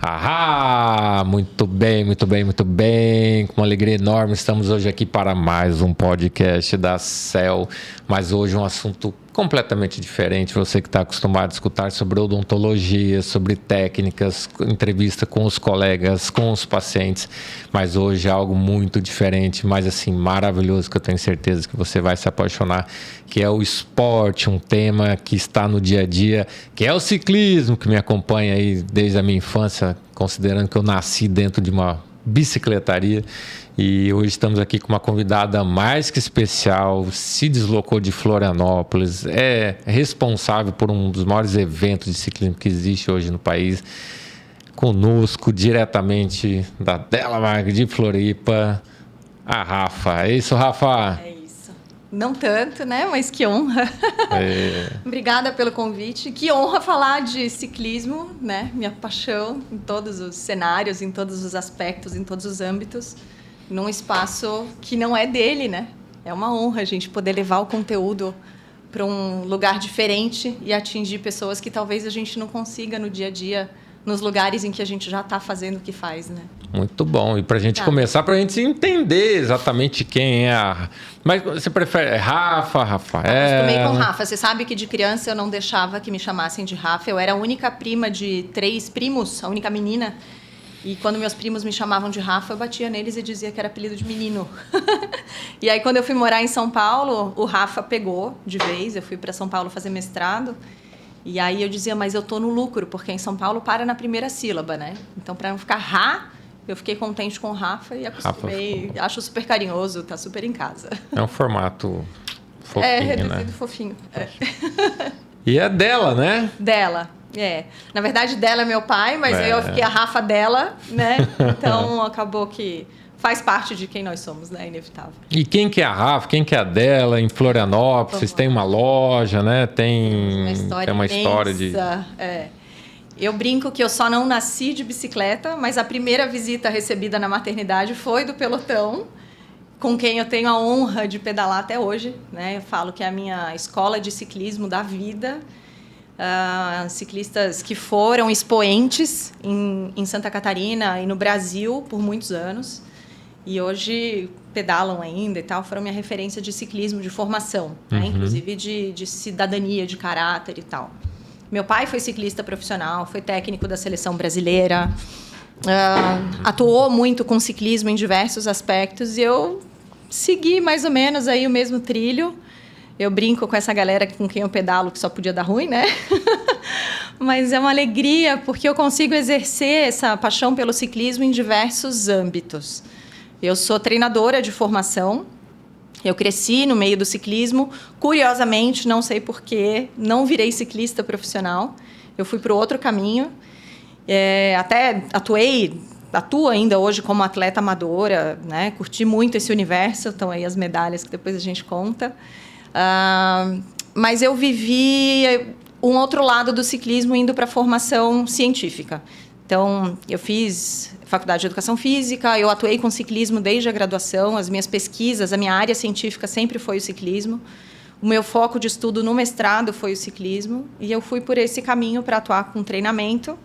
Ah, muito bem, muito bem, muito bem. Com uma alegria enorme, estamos hoje aqui para mais um podcast da CEL. Mas hoje um assunto completamente diferente. Você que está acostumado a escutar sobre odontologia, sobre técnicas, entrevista com os colegas, com os pacientes. Mas hoje é algo muito diferente, mas assim, maravilhoso, que eu tenho certeza que você vai se apaixonar, que é o esporte, um tema que está no dia a dia, que é o ciclismo, que me acompanha aí desde a minha infância, considerando que eu nasci dentro de uma bicicletaria. E hoje estamos aqui com uma convidada mais que especial, se deslocou de Florianópolis, é responsável por um dos maiores eventos de ciclismo que existe hoje no país. Conosco, diretamente da Delamark de Floripa, a Rafa. É isso, Rafa? É isso. Não tanto, né? Mas que honra. Obrigada pelo convite. Que honra falar de ciclismo, né? Minha paixão em todos os cenários, em todos os aspectos, em todos os âmbitos, num espaço que não é dele, né? É uma honra a gente poder levar o conteúdo para um lugar diferente e atingir pessoas que talvez a gente não consiga no dia a dia, nos lugares em que a gente já está fazendo o que faz, né? Muito bom. E para a gente começar, para a gente entender exatamente quem é a... Mas você prefere Rafa, Rafael? Eu acostumei com Rafa. Você sabe que de criança eu não deixava que me chamassem de Rafa. Eu era a única prima de 3 primos, a única menina. E quando meus primos me chamavam de Rafa, eu batia neles e dizia que era apelido de menino. E aí, quando eu fui morar em São Paulo, o Rafa pegou de vez. Eu fui para São Paulo fazer mestrado. E aí eu dizia, mas eu tô no lucro, porque em São Paulo para na primeira sílaba, né? Então, para não ficar Rá, eu fiquei contente com o Rafa e acostumei. Rafa. Acho super carinhoso, tá super em casa. É um formato fofinho, reduzido, né? Fofinho. É. E é dela, né? Dela, é. Na verdade, dela é meu pai, mas eu fiquei a Rafa dela, né? Então, acabou que faz parte de quem nós somos, né? Inevitável. E quem que é a Rafa? Quem que é a dela? Em Florianópolis, vocês têm uma loja, né? Tem uma história de... É. Eu brinco que eu só não nasci de bicicleta, mas a primeira visita recebida na maternidade foi do pelotão, com quem eu tenho a honra de pedalar até hoje, né? Eu falo que é a minha escola de ciclismo da vida. Ciclistas que foram expoentes em Santa Catarina e no Brasil por muitos anos. E hoje pedalam ainda e tal, foram minha referência de ciclismo, de formação, né? Inclusive de cidadania, de caráter e tal. Meu pai foi ciclista profissional, foi técnico da seleção brasileira, atuou muito com ciclismo em diversos aspectos e eu segui mais ou menos aí o mesmo trilho. Eu brinco com essa galera com quem eu pedalo que só podia dar ruim, né? Mas é uma alegria porque eu consigo exercer essa paixão pelo ciclismo em diversos âmbitos. Eu sou treinadora de formação, eu cresci no meio do ciclismo, curiosamente, não sei porquê, não virei ciclista profissional, eu fui para o outro caminho, até atuo ainda hoje como atleta amadora, né? Curti muito esse universo, estão aí as medalhas que depois a gente conta, mas eu vivi um outro lado do ciclismo indo para a formação científica. Então, eu fiz faculdade de Educação Física, eu atuei com ciclismo desde a graduação, as minhas pesquisas, a minha área científica sempre foi o ciclismo. O meu foco de estudo no mestrado foi o ciclismo, e eu fui por esse caminho para atuar com treinamento.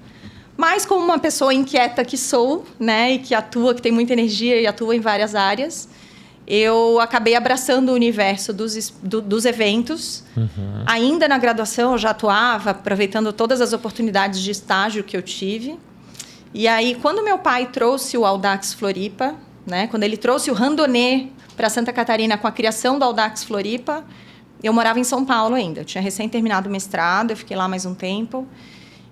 Mas como uma pessoa inquieta que sou, né, e que atua, que tem muita energia e atua em várias áreas, eu acabei abraçando o universo dos eventos. Ainda na graduação, eu já atuava, aproveitando todas as oportunidades de estágio que eu tive. E aí, quando meu pai trouxe o Audax Floripa, né, quando ele trouxe o Randonê para Santa Catarina com a criação do Audax Floripa, eu morava em São Paulo ainda. Eu tinha recém terminado o mestrado, eu fiquei lá mais um tempo.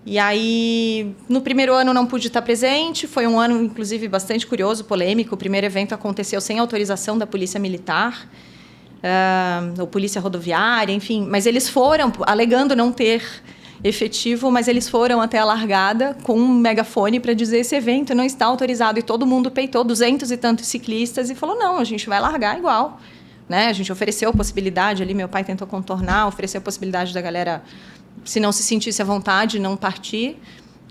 E aí, no primeiro ano não pude estar presente, foi um ano, inclusive, bastante curioso, polêmico. O primeiro evento aconteceu sem autorização da Polícia Militar, ou Polícia Rodoviária, enfim. Mas eles foram, alegando não ter efetivo, mas eles foram até a largada com um megafone para dizer esse evento não está autorizado. E todo mundo peitou 200 e tantos ciclistas e falou, não, a gente vai largar igual. Né? A gente ofereceu a possibilidade ali, meu pai tentou contornar, ofereceu a possibilidade da galera, se não se sentisse à vontade, não partir.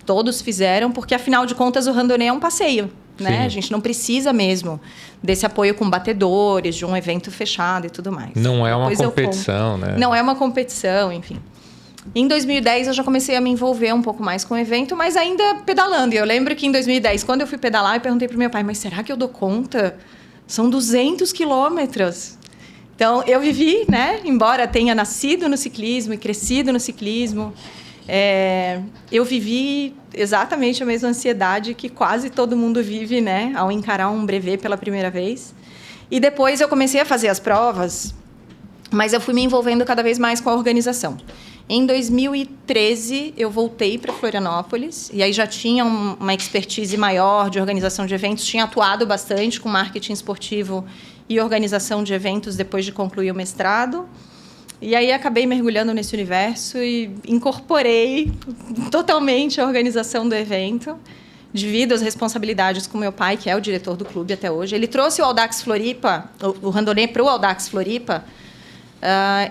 Todos fizeram, porque, afinal de contas, o Randonê é um passeio. Né? A gente não precisa mesmo desse apoio com batedores, de um evento fechado e tudo mais. Não é uma competição, né? Não é uma competição, enfim. Em 2010, eu já comecei a me envolver um pouco mais com o evento, mas ainda pedalando. E eu lembro que em 2010, quando eu fui pedalar, eu perguntei para o meu pai, mas será que eu dou conta? São 200 quilômetros. Então, eu vivi, né? Embora tenha nascido no ciclismo e crescido no ciclismo, eu vivi exatamente a mesma ansiedade que quase todo mundo vive, né? Ao encarar um brevet pela primeira vez. E depois eu comecei a fazer as provas, mas eu fui me envolvendo cada vez mais com a organização. Em 2013, eu voltei para Florianópolis, e aí já tinha uma expertise maior de organização de eventos, tinha atuado bastante com marketing esportivo e organização de eventos depois de concluir o mestrado. E aí acabei mergulhando nesse universo e incorporei totalmente a organização do evento. Divido as responsabilidades com meu pai, que é o diretor do clube até hoje. Ele trouxe o Audax Floripa, o Randonê para o Audax Floripa,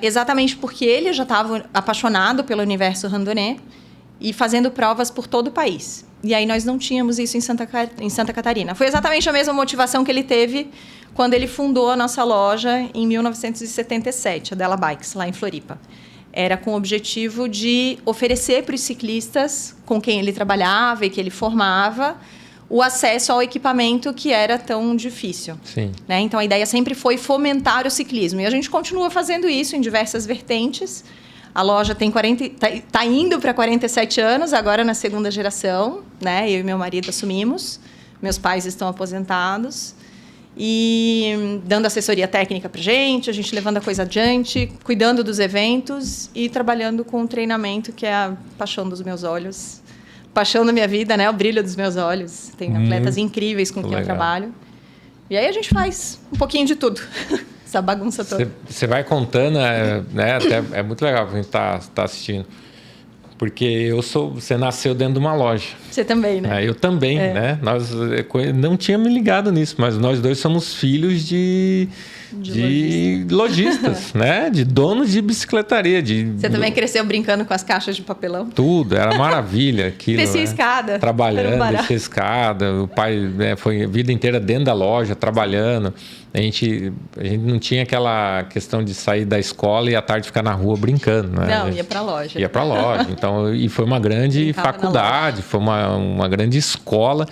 exatamente porque ele já estava apaixonado pelo universo randonê e fazendo provas por todo o país. E aí nós não tínhamos isso em Santa Catarina. Foi exatamente a mesma motivação que ele teve quando ele fundou a nossa loja em 1977, a Della Bikes, lá em Floripa. Era com o objetivo de oferecer para os ciclistas com quem ele trabalhava e que ele formava o acesso ao equipamento que era tão difícil. Sim. Né? Então, a ideia sempre foi fomentar o ciclismo. E a gente continua fazendo isso em diversas vertentes. A loja tá indo para 47 anos, agora na segunda geração. Né? Eu e meu marido assumimos. Meus pais estão aposentados. E dando assessoria técnica para a gente levando a coisa adiante, cuidando dos eventos e trabalhando com o treinamento, que é a paixão dos meus olhos. Paixão da minha vida, né? O brilho dos meus olhos. Tem atletas incríveis com quem eu trabalho. E aí a gente faz um pouquinho de tudo. Essa bagunça toda. Você vai contando, né? Até é muito legal pra gente tá assistindo. Porque você nasceu dentro de uma loja. Você também, né? Eu também, né? Nós não tínhamos me ligado nisso, mas nós dois somos filhos de lojistas, né? De donos de bicicletaria. Você também cresceu brincando com as caixas de papelão? Tudo, era maravilha aquilo. Descia escada. Trabalhando, descia escada. O pai, né, foi a vida inteira dentro da loja, trabalhando. A gente não tinha aquela questão de sair da escola e à tarde ficar na rua brincando, né? Não, ia para a loja. Ia para a loja. Então, e foi uma grande faculdade, foi uma grande escola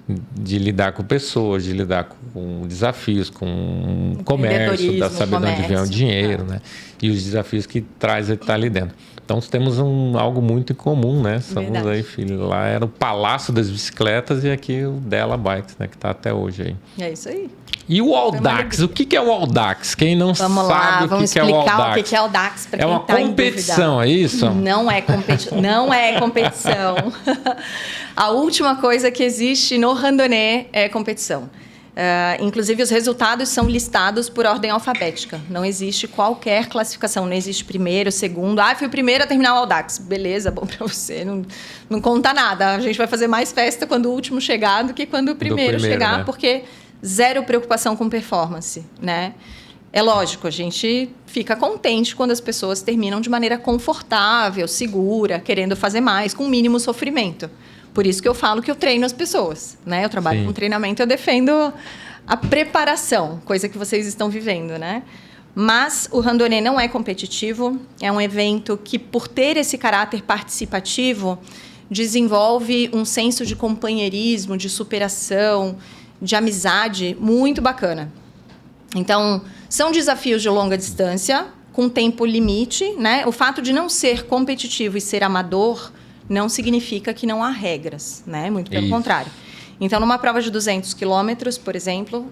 de lidar com pessoas, de lidar com desafios, com comércio, da sabedoria de ganhar o dinheiro, né? E os desafios que traz ele estar ali dentro. Então, temos algo muito em comum, né? Somos aí, filho. Lá era o Palácio das Bicicletas e aqui o Della Bikes, né? Que está até hoje aí. É isso aí. E o Audax, o que é o Audax? Quem não sabe o que é o Audax. Vamos explicar o que é o Audax para quem está em dúvida. É uma competição, é isso? Não é competição. A última coisa que existe no randonê é competição. Inclusive, os resultados são listados por ordem alfabética. Não existe qualquer classificação. Não existe primeiro, segundo. Fui o primeiro a terminar o Audax. Beleza, bom para você. Não conta nada. A gente vai fazer mais festa quando o último chegar do que quando o primeiro chegar, né? Porque zero preocupação com performance, né? É lógico, a gente fica contente quando as pessoas terminam de maneira confortável, segura, querendo fazer mais, com o mínimo sofrimento. Por isso que eu falo que eu treino as pessoas, né? Eu trabalho com treinamento, eu defendo a preparação, coisa que vocês estão vivendo, né? Mas o randonê não é competitivo, é um evento que, por ter esse caráter participativo, desenvolve um senso de companheirismo, de superação, de amizade muito bacana. Então, são desafios de longa distância, com tempo limite, né? O fato de não ser competitivo e ser amador não significa que não há regras, né? Muito pelo contrário. Então, numa prova de 200 quilômetros, por exemplo,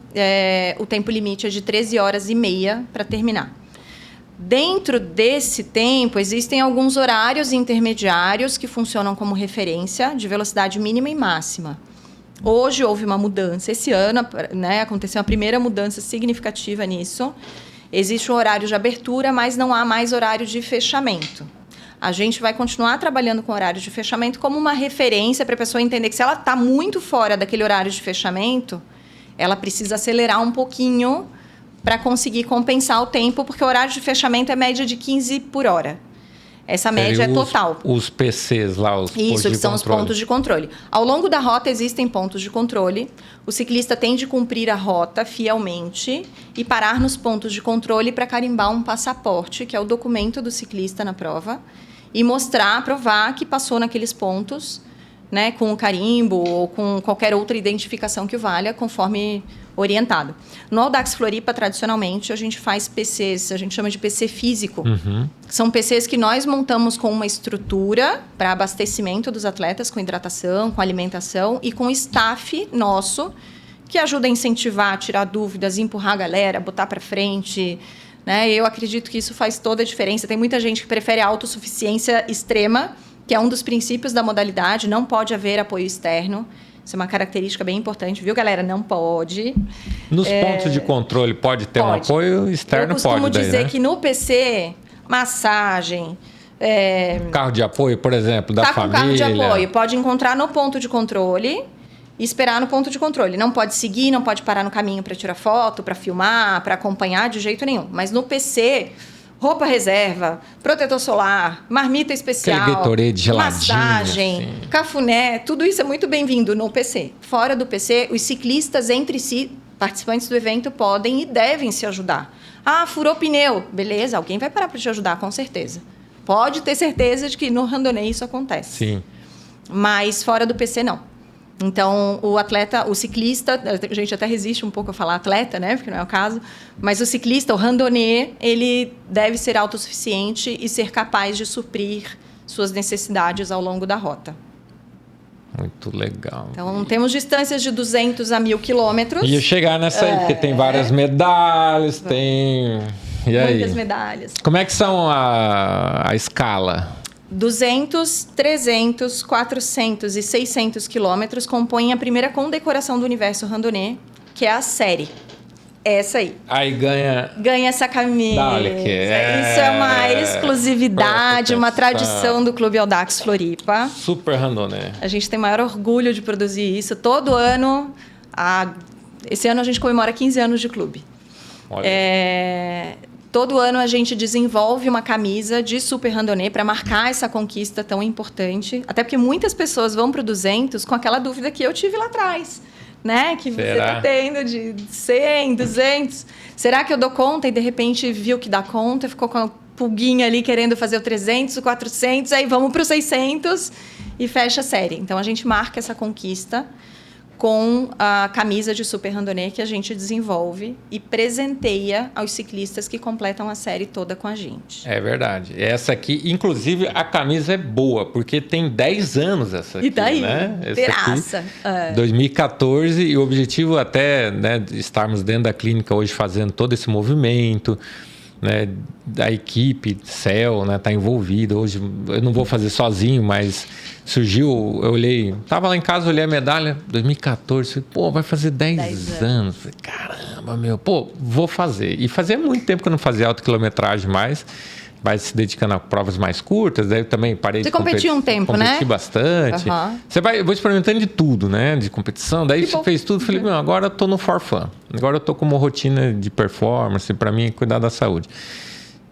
o tempo limite é de 13 horas e meia para terminar. Dentro desse tempo, existem alguns horários intermediários que funcionam como referência de velocidade mínima e máxima. Hoje houve uma mudança. Esse ano, né, aconteceu a primeira mudança significativa nisso. Existe um horário de abertura, mas não há mais horário de fechamento. A gente vai continuar trabalhando com horário de fechamento como uma referência para a pessoa entender que se ela está muito fora daquele horário de fechamento, ela precisa acelerar um pouquinho para conseguir compensar o tempo, porque o horário de fechamento é média de 15 por hora. Essa média é total. Os PCs lá, os pontos de controle. Isso, que são os pontos de controle. Ao longo da rota existem pontos de controle. O ciclista tem de cumprir a rota fielmente e parar nos pontos de controle para carimbar um passaporte, que é o documento do ciclista na prova. e mostrar, provar que passou naqueles pontos, né, com o carimbo ou com qualquer outra identificação que o valha, conforme orientado. No Audax Floripa, tradicionalmente, a gente faz PCs, a gente chama de PC físico. São PCs que nós montamos com uma estrutura para abastecimento dos atletas, com hidratação, com alimentação e com staff nosso, que ajuda a incentivar, tirar dúvidas, empurrar a galera, botar para frente, né? Eu acredito que isso faz toda a diferença. Tem muita gente que prefere a autossuficiência extrema, que é um dos princípios da modalidade, não pode haver apoio externo. Isso é uma característica bem importante, viu, galera? Não pode. Nos pontos de controle pode ter um apoio externo? Eu costumo pode dizer daí, né? que no PC, massagem... Carro de apoio, por exemplo, da família. Carro de apoio, pode encontrar no ponto de controle e esperar no ponto de controle. Não pode seguir, não pode parar no caminho para tirar foto, para filmar, para acompanhar de jeito nenhum. Mas no PC... roupa reserva, protetor solar, marmita especial, aquele Gatorade geladinho, massagem, assim. Cafuné, tudo isso é muito bem-vindo no PC. Fora do PC, os ciclistas entre si, participantes do evento, podem e devem se ajudar. Ah, furou pneu. Beleza, alguém vai parar para te ajudar, com certeza. Pode ter certeza de que no randonnée isso acontece. Sim. Mas fora do PC, não. Então, o atleta, o ciclista, a gente até resiste um pouco a falar atleta, né? Porque não é o caso. Mas o ciclista, o randonnée, ele deve ser autossuficiente e ser capaz de suprir suas necessidades ao longo da rota. Muito legal. Então, temos distâncias de 200 a 1.000 quilômetros. E chegar nessa aí, porque tem várias medalhas, tem... E aí? Muitas medalhas. Como é que são a escala? 200, 300, 400 e 600 quilômetros compõem a primeira condecoração do universo randonnée, que é a série. Essa aí. Aí ganha... Ganha essa camisa. Olha que Isso é uma exclusividade, uma tradição do Clube Audax Floripa. Super randonnée. A gente tem maior orgulho de produzir isso. Todo ano... Esse ano a gente comemora 15 anos de clube. Olha. Todo ano a gente desenvolve uma camisa de super randonnée para marcar essa conquista tão importante. Até porque muitas pessoas vão para o 200 com aquela dúvida que eu tive lá atrás, né? Que você está tendo de 100, 200. Será que eu dou conta? E de repente viu que dá conta, ficou com a pulguinha ali querendo fazer o 300, o 400, aí vamos para o 600 e fecha a série. Então a gente marca essa conquista com a camisa de super randonnée que a gente desenvolve e presenteia aos ciclistas que completam a série toda com a gente. É verdade. Essa aqui, inclusive, a camisa é boa, porque tem 10 anos essa aqui, e daí? Né? Terraça. 2014, e o objetivo até, né, de estarmos dentro da clínica hoje fazendo todo esse movimento, né, da equipe, CEL, né, tá envolvida. Hoje eu não vou fazer sozinho, mas surgiu, eu olhei, estava lá em casa, olhei a medalha, 2014, pô, vai fazer 10 anos. Falei, caramba, meu, pô, vou fazer. E fazia muito tempo que eu não fazia autoquilometragem mais, vai se dedicando a provas mais curtas, daí eu também parei de competir. Você competiu um tempo, né? Competi bastante. Eu vou experimentando de tudo, né? De competição, daí você fez tudo, falei, meu, agora eu tô no for fun. Agora eu tô com uma rotina de performance, para mim, cuidar da saúde.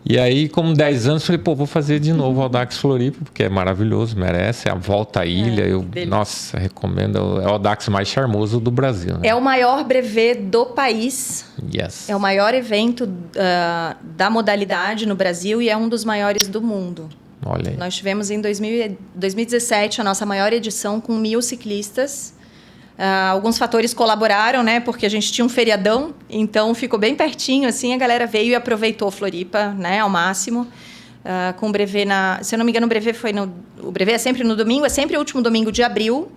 E aí, como 10 anos, falei, pô, vou fazer de novo o Audax Floripa, porque é maravilhoso, merece. A volta à ilha, nossa, recomendo. É o Audax mais charmoso do Brasil. Né? É o maior brevet do país. Yes. É o maior evento da modalidade no Brasil e é um dos maiores do mundo. Olha aí. Nós tivemos em 2017 a nossa maior edição com 1.000 ciclistas. Alguns fatores colaboraram, né? Porque a gente tinha um feriadão, então ficou bem pertinho, assim, a galera veio e aproveitou Floripa, né, ao máximo. Com o brevet se eu não me engano, o brevet é sempre no domingo, é sempre o último domingo de abril.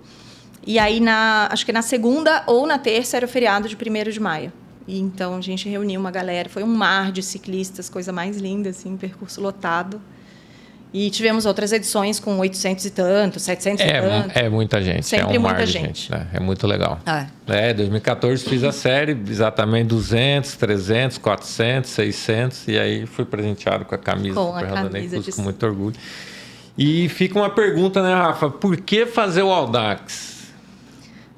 E aí, acho que na segunda ou na terça era o feriado de 1º de maio. E então a gente reuniu uma galera, foi um mar de ciclistas, coisa mais linda, assim, percurso lotado. E tivemos outras edições com 800 e tanto, 700 e tanto. É muita gente. Sempre é um muita mar de gente. Né? É muito legal. 2014 fiz a série, exatamente 200, 300, 400, 600. E aí fui presenteado com a camisa do Super Randonnée, com muito orgulho. E fica uma pergunta, né, Rafa? Por que fazer o Audax?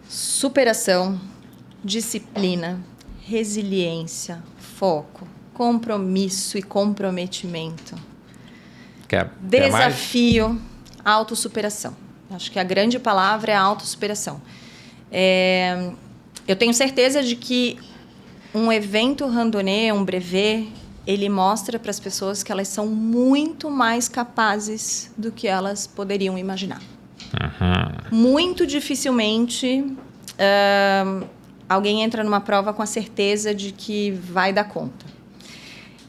Superação, disciplina, resiliência, foco, compromisso e comprometimento. Desafio, autossuperação. Acho que a grande palavra é a autossuperação. Eu tenho certeza de que um evento randonnée, um brevet, ele mostra para as pessoas que elas são muito mais capazes do que elas poderiam imaginar. Muito dificilmente alguém entra numa prova com a certeza de que vai dar conta.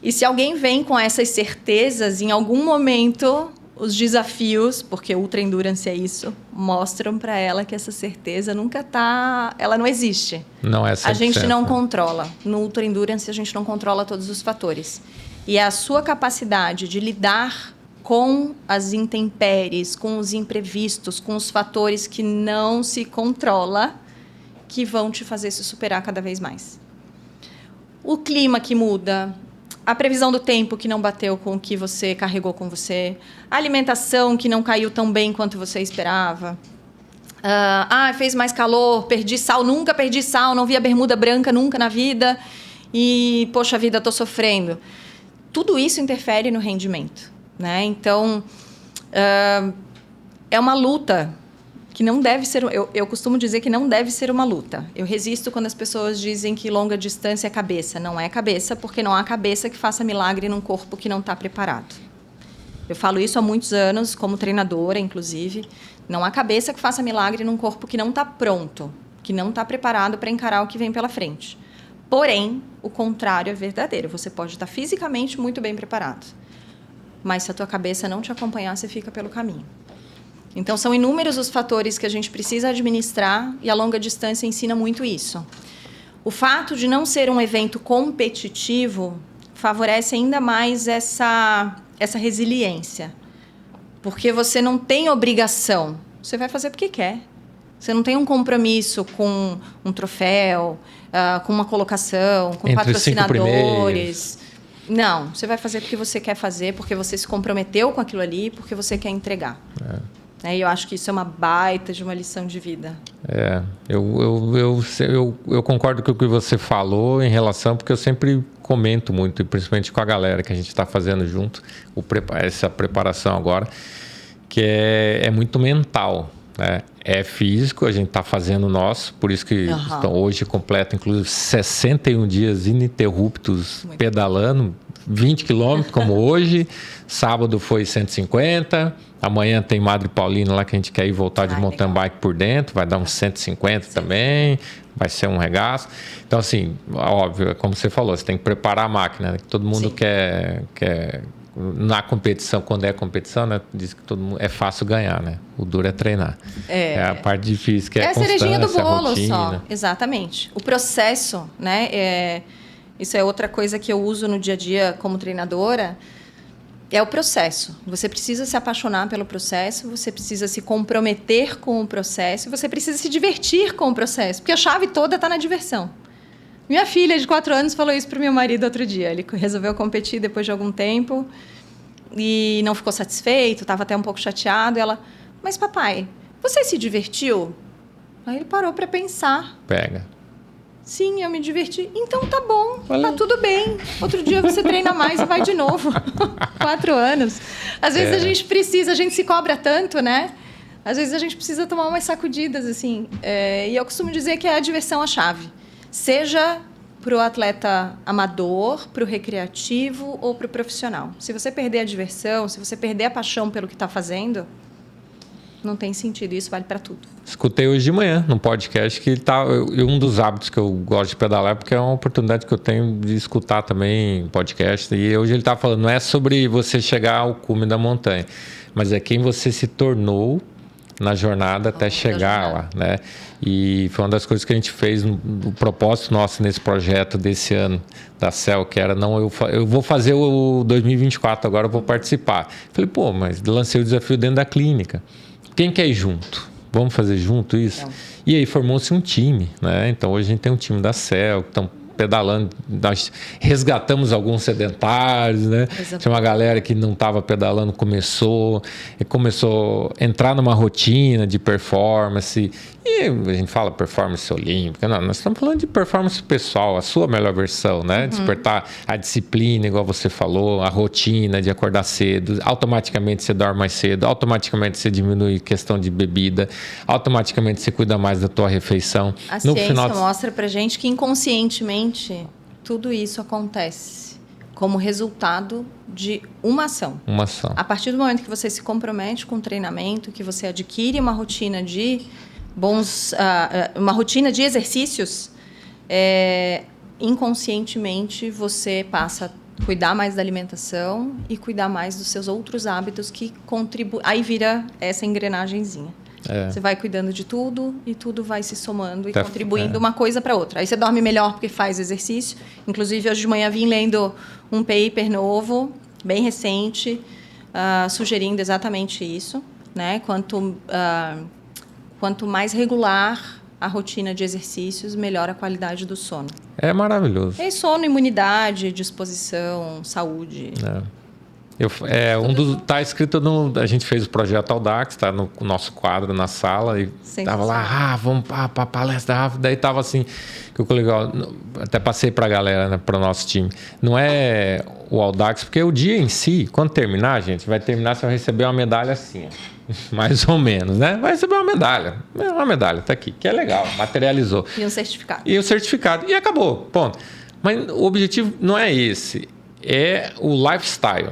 E se alguém vem com essas certezas, em algum momento os desafios, porque Ultra Endurance é isso, mostram para ela que essa certeza nunca está... Ela não existe. Não é 100%. A gente não controla. No Ultra Endurance, a gente não controla todos os fatores. E é a sua capacidade de lidar com as intempéries, com os imprevistos, com os fatores que não se controla, que vão te fazer se superar cada vez mais. O clima que muda... A previsão do tempo que não bateu com o que você carregou com você. A alimentação que não caiu tão bem quanto você esperava. Fez mais calor, perdi sal. Nunca perdi sal, não vi a bermuda branca nunca na vida. E, poxa vida, estou sofrendo. Tudo isso interfere no rendimento, né? Então, é uma luta que não deve ser... Eu costumo dizer que não deve ser uma luta. Eu resisto quando as pessoas dizem que longa distância é cabeça. Não é cabeça, porque não há cabeça que faça milagre num corpo que não está preparado. Eu falo isso há muitos anos, como treinadora, inclusive. Não há cabeça que faça milagre num corpo que não está pronto, que não está preparado para encarar o que vem pela frente. Porém, o contrário é verdadeiro. Você pode estar fisicamente muito bem preparado, mas se a tua cabeça não te acompanhar, você fica pelo caminho. Então, são inúmeros os fatores que a gente precisa administrar e a longa distância ensina muito isso. O fato de não ser um evento competitivo favorece ainda mais essa resiliência, porque você não tem obrigação, você vai fazer porque quer. Você não tem um compromisso com um troféu, com uma colocação, com entre patrocinadores. Não, você vai fazer porque você quer fazer, porque você se comprometeu com aquilo ali, porque você quer entregar. E eu acho que isso é uma baita de uma lição de vida. Eu concordo com o que você falou em relação, porque eu sempre comento muito, e principalmente com a galera que a gente está fazendo junto, essa preparação agora, que é muito mental, né? É físico, a gente está fazendo o nosso, por isso que hoje completa, inclusive, 61 dias ininterruptos muito pedalando, 20 quilômetros, como hoje. Sábado foi 150. Amanhã tem Madre Paulina lá que a gente quer ir voltar de mountain bike por dentro. Vai dar uns 150 também. Vai ser um regaço. Então, assim, óbvio, como você falou, você tem que preparar a máquina, né? Todo mundo quer... Na competição, quando é competição, né? Diz que todo mundo é fácil ganhar, né? O duro é treinar. É a parte difícil, que é a cerejinha do bolo rotina. Só. Exatamente. O processo, né? Isso é outra coisa que eu uso no dia a dia como treinadora. É o processo. Você precisa se apaixonar pelo processo, você precisa se comprometer com o processo, você precisa se divertir com o processo, porque a chave toda está na diversão. Minha filha de 4 anos falou isso para o meu marido outro dia. Ele resolveu competir depois de algum tempo e não ficou satisfeito, estava até um pouco chateado. Ela, mas papai, você se divertiu? Aí ele parou para pensar. Pega. Sim, eu me diverti. Então tá bom, tá tudo bem. Outro dia você treina mais e vai de novo. 4 anos. Às vezes a gente precisa, a gente se cobra tanto, né? Às vezes a gente precisa tomar umas sacudidas, assim. E eu costumo dizer que é a diversão a chave. Seja para o atleta amador, para o recreativo ou para o profissional. Se você perder a diversão, se você perder a paixão pelo que está fazendo, não tem sentido. Isso vale para tudo. Escutei hoje de manhã no podcast que um dos hábitos que eu gosto de pedalar, porque é uma oportunidade que eu tenho de escutar também podcast. E hoje ele estava falando, não é sobre você chegar ao cume da montanha, mas é quem você se tornou na jornada até chegar lá, né? E foi uma das coisas que a gente fez no propósito nosso nesse projeto desse ano da CEL, que era, eu vou fazer o 2024, agora eu vou participar. Falei, mas lancei o desafio dentro da clínica. Quem quer ir junto? Vamos fazer junto isso? E aí formou-se um time, né? Então hoje a gente tem um time da CEL, que estão pedalando, nós resgatamos alguns sedentários, né? Tinha uma galera que não estava pedalando, começou a entrar numa rotina de performance, e a gente fala performance olímpica, não, nós estamos falando de performance pessoal, a sua melhor versão, né? Despertar a disciplina, igual você falou, a rotina de acordar cedo, automaticamente você dorme mais cedo, automaticamente você diminui a questão de bebida, automaticamente você cuida mais da tua refeição. A ciência mostra pra gente que inconscientemente tudo isso acontece como resultado de uma ação. Uma ação. A partir do momento que você se compromete com o treinamento, que você adquire uma rotina de uma rotina de exercícios, inconscientemente você passa a cuidar mais da alimentação e cuidar mais dos seus outros hábitos que contribuem. Aí vira essa engrenagenzinha. Você vai cuidando de tudo e tudo vai se somando e contribuindo uma coisa para outra. Aí você dorme melhor porque faz exercício. Inclusive, hoje de manhã vim lendo um paper novo, bem recente, sugerindo exatamente isso, né? Quanto mais regular a rotina de exercícios, melhor a qualidade do sono. É maravilhoso. E sono, imunidade, disposição, saúde. Tá escrito a gente fez o projeto Audax, tá no nosso quadro na sala e tava lá, vamos para palestra rápida, daí tava assim, que eu legal, até passei para a galera, né, para o nosso time. Não é o Audax, porque o dia em si, quando terminar, gente, vai terminar, você vai receber uma medalha assim, ó, mais ou menos, né? Vai receber uma medalha, tá aqui, que é legal, materializou. E um certificado. E o certificado, e acabou, ponto. Mas o objetivo não é esse, é o lifestyle.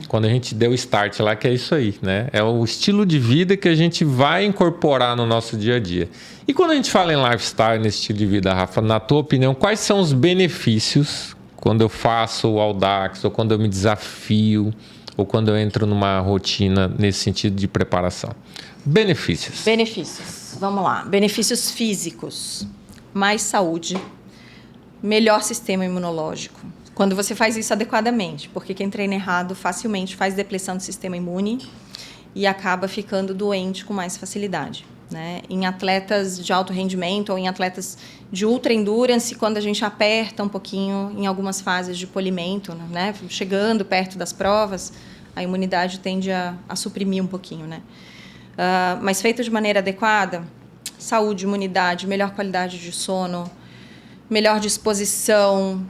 Quando a gente deu o start lá, que é isso aí, né? É o estilo de vida que a gente vai incorporar no nosso dia a dia. E quando a gente fala em lifestyle, nesse estilo de vida, Rafa, na tua opinião, quais são os benefícios quando eu faço o Audax, ou quando eu me desafio, ou quando eu entro numa rotina nesse sentido de preparação? Benefícios. Vamos lá. Benefícios físicos. Mais saúde. Melhor sistema imunológico. Quando você faz isso adequadamente, porque quem treina errado facilmente faz depressão do sistema imune e acaba ficando doente com mais facilidade, né? Em atletas de alto rendimento ou em atletas de ultra endurance, quando a gente aperta um pouquinho em algumas fases de polimento, né? Chegando perto das provas, a imunidade tende a suprimir um pouquinho, né? Mas feito de maneira adequada, saúde, imunidade, melhor qualidade de sono, melhor disposição,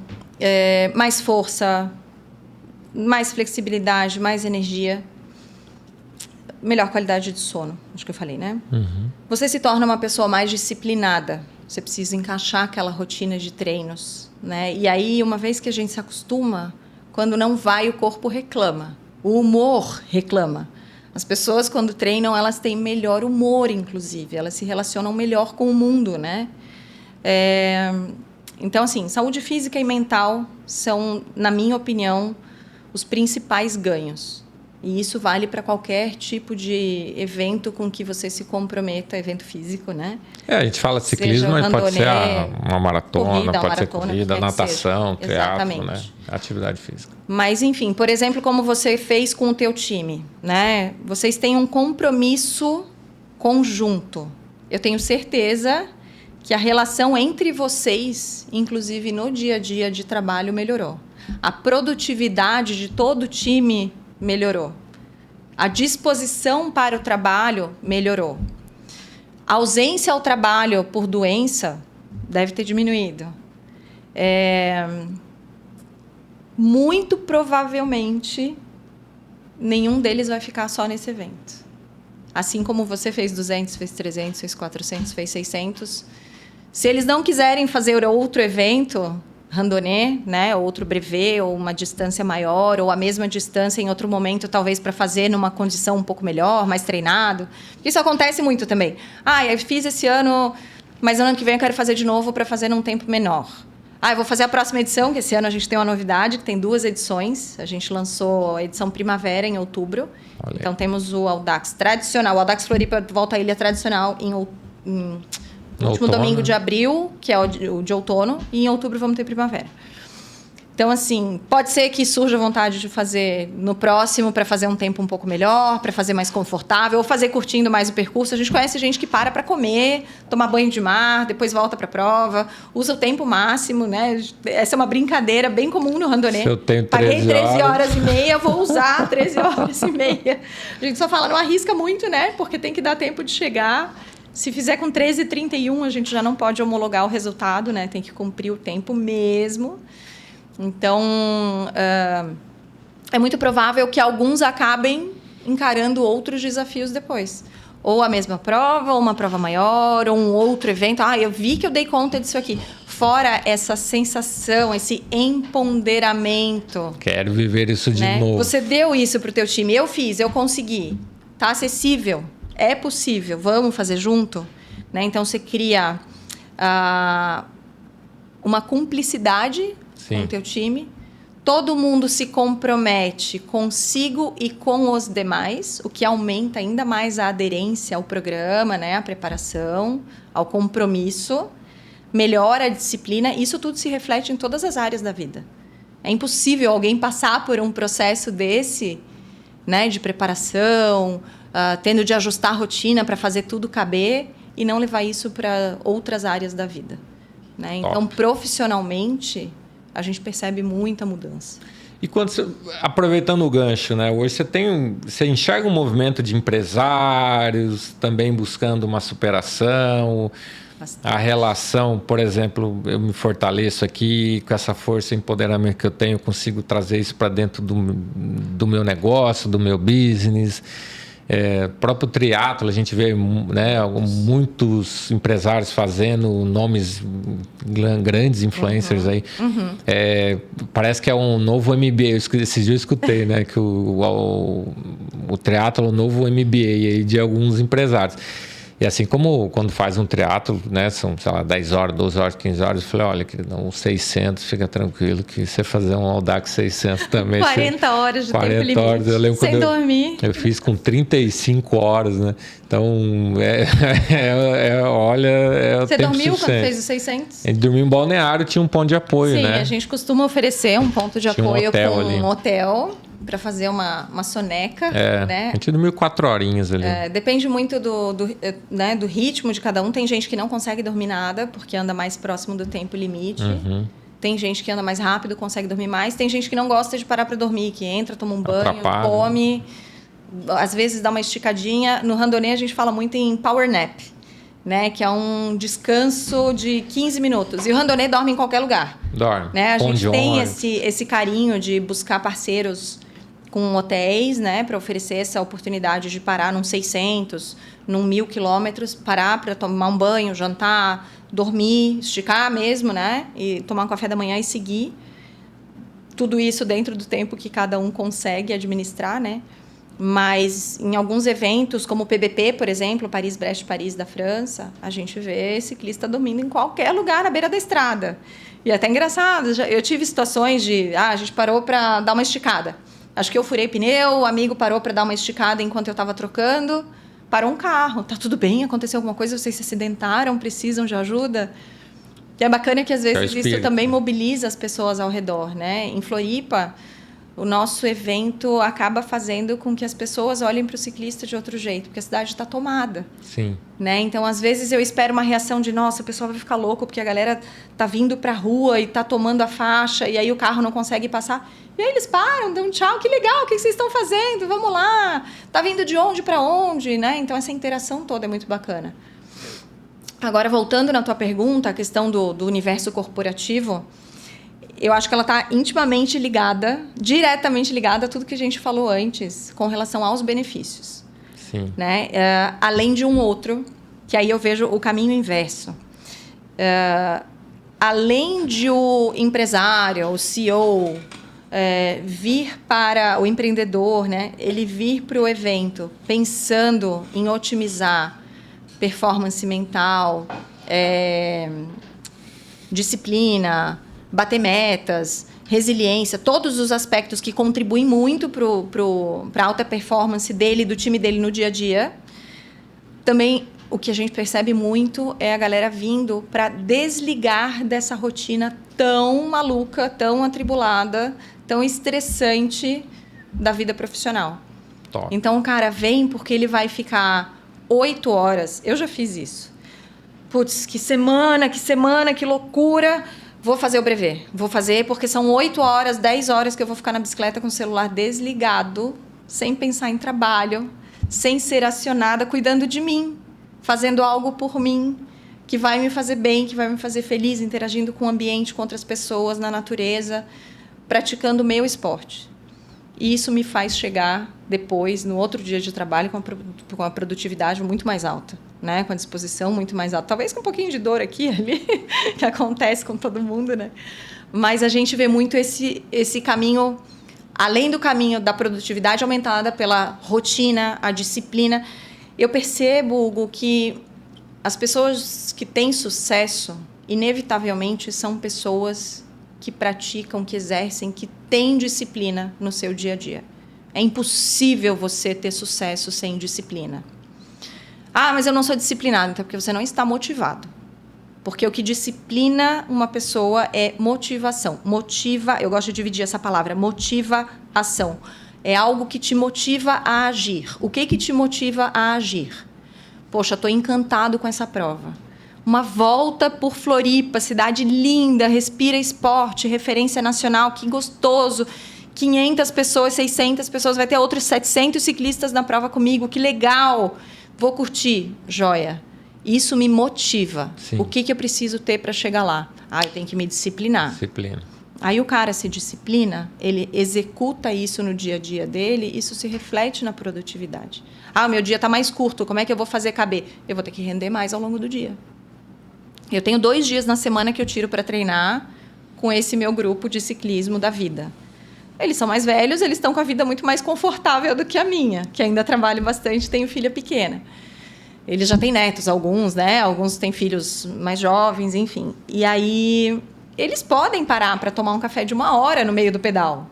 mais força, mais flexibilidade, mais energia, melhor qualidade de sono, acho que eu falei, né? Uhum. Você se torna uma pessoa mais disciplinada, você precisa encaixar aquela rotina de treinos, né? E aí, uma vez que a gente se acostuma, quando não vai, o corpo reclama, o humor reclama. As pessoas, quando treinam, elas têm melhor humor, inclusive, elas se relacionam melhor com o mundo, né? Então, assim, saúde física e mental são, na minha opinião, os principais ganhos. E isso vale para qualquer tipo de evento com que você se comprometa, evento físico, né? A gente fala de ciclismo, mas pode ser uma maratona, pode ser corrida, natação, teatro, né? Atividade física. Mas, enfim, por exemplo, como você fez com o teu time, né? Vocês têm um compromisso conjunto. Eu tenho certeza que a relação entre vocês, inclusive no dia a dia de trabalho, melhorou. A produtividade de todo o time melhorou. A disposição para o trabalho melhorou. A ausência ao trabalho por doença deve ter diminuído. Muito provavelmente, nenhum deles vai ficar só nesse evento. Assim como você fez 200, fez 300, fez 400, fez 600... Se eles não quiserem fazer outro evento, randonnée, né, outro brevet, ou uma distância maior, ou a mesma distância em outro momento, talvez para fazer numa condição um pouco melhor, mais treinado. Isso acontece muito também. Eu fiz esse ano, mas ano que vem eu quero fazer de novo para fazer num tempo menor. Eu vou fazer a próxima edição, que esse ano a gente tem uma novidade, que tem 2 edições. A gente lançou a edição primavera em outubro. Olha. Então temos o Audax tradicional. O Audax Floripa volta à ilha tradicional no último domingo de abril, que é o de outono, e em outubro vamos ter primavera. Então, assim, pode ser que surja vontade de fazer no próximo para fazer um tempo um pouco melhor, para fazer mais confortável, ou fazer curtindo mais o percurso. A gente conhece gente que para comer, tomar banho de mar, depois volta para a prova, usa o tempo máximo, né? Essa é uma brincadeira bem comum no randonnée. Se eu tenho 13 Paguei 13 horas e meia, vou usar 13 horas e meia. A gente só fala, não arrisca muito, né? Porque tem que dar tempo de chegar. Se fizer com 13h31, a gente já não pode homologar o resultado, né? Tem que cumprir o tempo mesmo. Então, é muito provável que alguns acabem encarando outros desafios depois. Ou a mesma prova, ou uma prova maior, ou um outro evento. Eu vi que eu dei conta disso aqui. fora essa sensação, esse empoderamento. Quero viver isso de novo. Você deu isso pro teu time. Eu fiz, eu consegui. Tá acessível. É possível. Vamos fazer junto? Né? Então, você cria uma cumplicidade com o teu time. Todo mundo se compromete consigo e com os demais, o que aumenta ainda mais a aderência ao programa, né? A preparação, ao compromisso, melhora a disciplina. Isso tudo se reflete em todas as áreas da vida. É impossível alguém passar por um processo desse, né? De preparação, tendo de ajustar a rotina para fazer tudo caber e não levar isso para outras áreas da vida. Né? Então, profissionalmente, a gente percebe muita mudança. E quando aproveitando o gancho, né? Hoje você enxerga um movimento de empresários também buscando uma superação, bastante. A relação, por exemplo, eu me fortaleço aqui com essa força e empoderamento que eu tenho, eu consigo trazer isso para dentro do meu negócio, do meu business. Próprio triatlo, a gente vê, né, muitos empresários fazendo, nomes grandes influencers aí. Parece que é um novo MBA. Esses dias eu escutei, né, que o triatlo é o novo MBA aí de alguns empresários. E assim como quando faz um triatlo, né, são, sei lá, 10 horas, 12 horas, 15 horas, eu falei, olha, querido, uns 600, fica tranquilo, que você fazer um Audax 600 também... 40 horas de tempo limite, horas, eu lembro sem dormir. Eu fiz com 35 horas, né? Então, olha... Você dormiu quando fez os 600? A gente dormiu em Balneário, tinha um ponto de apoio, Sim, né? A gente costuma oferecer um ponto de apoio com um hotel... para fazer uma soneca, né? A gente dormiu 4 horinhas ali. Depende muito do ritmo de cada um. Tem gente que não consegue dormir nada, porque anda mais próximo do tempo limite. Tem gente que anda mais rápido, consegue dormir mais. Tem gente que não gosta de parar para dormir, que entra, toma um banho, come, às vezes dá uma esticadinha. No randonnée a gente fala muito em power nap, né? Que é um descanso de 15 minutos. E o randonnée dorme em qualquer lugar. Dorme. Né? A gente tem esse carinho de buscar parceiros com hotéis, né, para oferecer essa oportunidade de parar num 600, num 1.000 quilômetros, parar para tomar um banho, jantar, dormir, esticar mesmo, né, e tomar um café da manhã e seguir. Tudo isso dentro do tempo que cada um consegue administrar, né? Mas em alguns eventos, como o PBP, por exemplo, Paris-Brest-Paris da França, a gente vê ciclista dormindo em qualquer lugar na beira da estrada. E é até engraçado, eu tive situações de... a gente parou para dar uma esticada. Acho que eu furei pneu, o amigo parou para dar uma esticada enquanto eu estava trocando. Parou um carro. Tá tudo bem? Aconteceu alguma coisa? Vocês se acidentaram? Precisam de ajuda? E é bacana que, às vezes, isso também mobiliza as pessoas ao redor, né? Em Floripa, o nosso evento acaba fazendo com que as pessoas olhem para o ciclista de outro jeito, porque a cidade está tomada. Sim. Né? Então, às vezes, eu espero uma reação de, nossa, o pessoal vai ficar louco porque a galera tá vindo para a rua e tá tomando a faixa e aí o carro não consegue passar. E aí eles param, dão tchau, que legal, o que vocês estão fazendo? Vamos lá. Tá vindo de onde para onde? Né? Então, essa interação toda é muito bacana. Agora, voltando na tua pergunta, a questão do universo corporativo... Eu acho que ela está intimamente ligada, diretamente ligada a tudo que a gente falou antes, com relação aos benefícios. Sim. Né? Além de um outro, que aí eu vejo o caminho inverso. Além de o empresário, o CEO, vir para o empreendedor, né? Ele vir para o evento pensando em otimizar performance mental, disciplina, bater metas, resiliência, todos os aspectos que contribuem muito para a alta performance dele e do time dele no dia a dia. Também o que a gente percebe muito é a galera vindo para desligar dessa rotina tão maluca, tão atribulada, tão estressante da vida profissional. Top. Então, o cara vem porque ele vai ficar 8 horas. Eu já fiz isso. Putz, que semana, que loucura... Vou fazer o brevet. Vou fazer porque são 8 horas, 10 horas que eu vou ficar na bicicleta com o celular desligado, sem pensar em trabalho, sem ser acionada, cuidando de mim, fazendo algo por mim, que vai me fazer bem, que vai me fazer feliz, interagindo com o ambiente, com outras pessoas, na natureza, praticando o meu esporte. E isso me faz chegar depois, no outro dia de trabalho, com a produtividade muito mais alta. né? Com a disposição muito mais alta. Talvez com um pouquinho de dor aqui e ali, que acontece com todo mundo, né? Mas a gente vê muito esse caminho, além do caminho da produtividade aumentada pela rotina, a disciplina. Eu percebo, Hugo, que as pessoas que têm sucesso, inevitavelmente, são pessoas que praticam, que exercem, que têm disciplina no seu dia a dia. É impossível você ter sucesso sem disciplina. Ah, mas eu não sou disciplinado. Então, porque você não está motivado. Porque o que disciplina uma pessoa é motivação. Motiva, eu gosto de dividir essa palavra, motiva-ação. É algo que te motiva a agir. O que te motiva a agir? Poxa, estou encantado com essa prova. Uma volta por Floripa, cidade linda, respira esporte, referência nacional, que gostoso. 500 pessoas, 600 pessoas, vai ter outros 700 ciclistas na prova comigo, que legal. Vou curtir, joia. Isso me motiva. Sim. O que eu preciso ter para chegar lá? Eu tenho que me disciplinar. Disciplina. Aí o cara se disciplina, ele executa isso no dia a dia dele, isso se reflete na produtividade. O meu dia está mais curto, como é que eu vou fazer caber? Eu vou ter que render mais ao longo do dia. Eu tenho 2 dias na semana que eu tiro para treinar com esse meu grupo de ciclismo da vida. Eles são mais velhos, eles estão com a vida muito mais confortável do que a minha, que ainda trabalho bastante, tenho filha pequena. Eles já têm netos, alguns, né? Alguns têm filhos mais jovens, enfim. E aí, eles podem parar para tomar um café de 1 hora no meio do pedal.